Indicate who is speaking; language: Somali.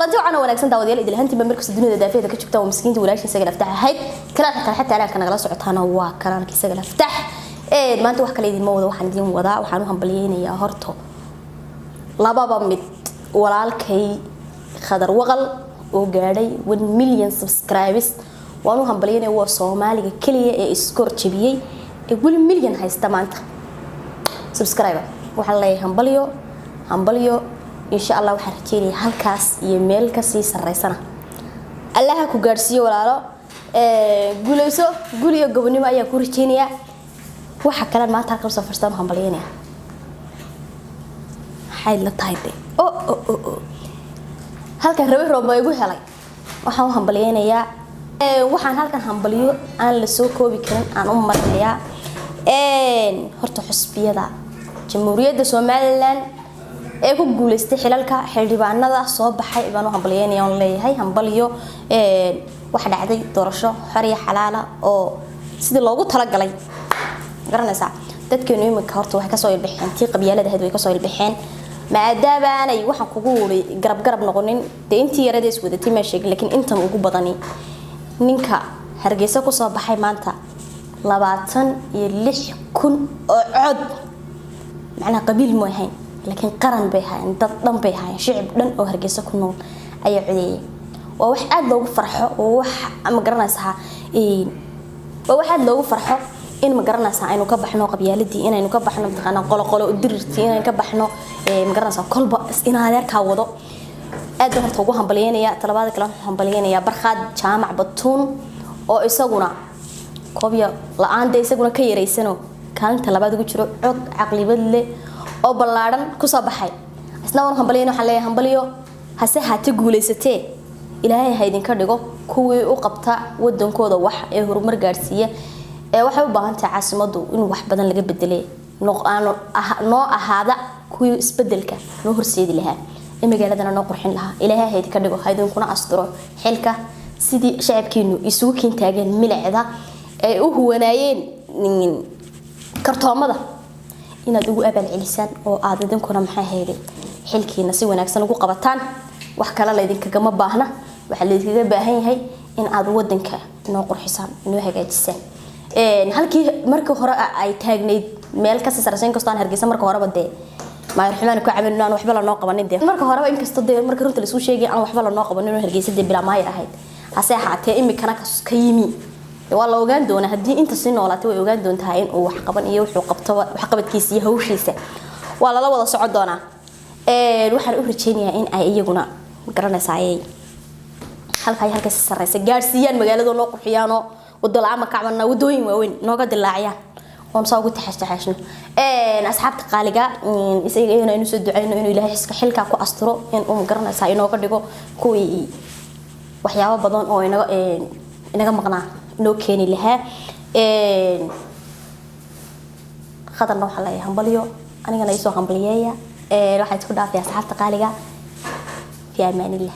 Speaker 1: كلانتي وعنا wanaagsan daawadayaal idil hanti markas dunida daafeeda ka jogta oo miskiinta walaashin isaga laftax ahayd kala xataa ala kana la socotaana waa kalaanka isaga laftax maanta wax kale idin ma wada waxaan idin wadaa waxaan u hambalyeeynaa horto lababa mid walaalkay khadar waqal oo gaadhay 1 million subscribers waan u hambalyeeynaa waa Soomaaliga kaliya ee iskoor jabiyay 1 million haysta maanta subscriber waxaan leeyahay hambalyo إن شاء الله وحرتيني هالكاس يميل كسي سرّيسنا الله كو غارسيو ولاalo guuleyso guuliyo gobonimo ayaa ku rajeenaya waxa kale maanta halka soo farstaan hambalyeynaya hay la taayde halka rabi roob ay ugu helay waxaan hambalyeynaya waxaan halkan hambaliyo aan la soo koobi karin aan u marnaya horta xusbiyada jamhuuriyadda Soomaaliland ee ku guuleystay xilalka xildhibaanada soo baxay baan u hambalyeynaya oo leeyahay hambalyo waxa dhacday doorasho xor iyo xalaal oo sidii loogu tala galay garanaysa dadkeenu imika horta wax ka soo ilbixeen tii qabyaalada way ka soo ilbixeen maadaama ay waxa kugu wuri garab noqonin intii yaradees wadatay ma sheeg laakiin inta ugu badani ninka Hargeysa ku soo baxay maanta 26,000 oo cod macna qabiil ma ahayn لكن قرن بها ضد بها شعب دن أو هرجسة كنون أي عدي وواحد لو فرحه ما قرنا سها وواحد لو فرحه إن ما قرنا سها إنه كبحنا قبيلتي إنه كبحنا بتخنا قلا ودرتي إنه كبحنا ما قرنا سها كل بس إن هذا كوضع أدهم توجههم بليانية طلبات كلامهم بليانية برخاد جامع بطون أو يسقونا كوبيا لا عنده يسقونا كي يريسنو كان طلبات يقولوا عقلي بدله oo balaaran ku soo baxay isna waan hambalyeeno waxa leeyahay hambalyo hase haati guuleysatee ilaahay ha idin ka dhigo kuwii u qabta wadankooda wax ee horumar gaarsiiya ee waxa u baahan tahay caasimadu in wax badan laga bedelay noo ahaada kuwii isbedelka noo horseedi lahaa ee magaaladana noo qurxin lahaa ilaahay ha idin ka dhigo ha idin kuna asturo xilka sidii shacabkeenu isugu kiintaagan milacda ay u huwanaayeen kartoomada inaad ugu abal celisaan oo aad idinkuna maxay hayday xilkiina si wanaagsan ugu qabataan wax kale la idinka gama baahna waxa la idinka baahan yahay in aad wadanka noo qurxisaan inoo hagaajisaan halkii markii hore ay taagneed meel ka sarreyn kastaan Hargeysa markii hore badee ma yarxumaan ku caawinaan waxba la noo qabanin dee markii hore in kasta dee markii runta la soo sheegay aan waxba la noo qabanin Hargeysa dee bila maayir ahayd hase haatee imikana ka yimi والله وجان دونه هدي أنت سنة ولا توي وجان دون تهين وحقبن إيه وحقبت كيسية هوشيسة والله لا وضع صعد دونه الواحد أقول تشيني إن أي جنا قرنا سعي هل خي هالكيس السريس جارسيان مجال دون نقول حيانو والدلع عمك عملنا ودوين وين نقعد اللاعيان ونصاوي تحشنا أصحاب تقالجا يسيجينا إنه سدعينا إنه إله يسك حلك أكو أسطرو إن قرنا سعي نقعد يقول كوي وحياة بدن أو إنه مقنع نو كيني لها خاطرنا waxa la hambalyo aniga la isoo hambalyeeya waxay isku dhaafay asxaabta qaaliga fi amaanillah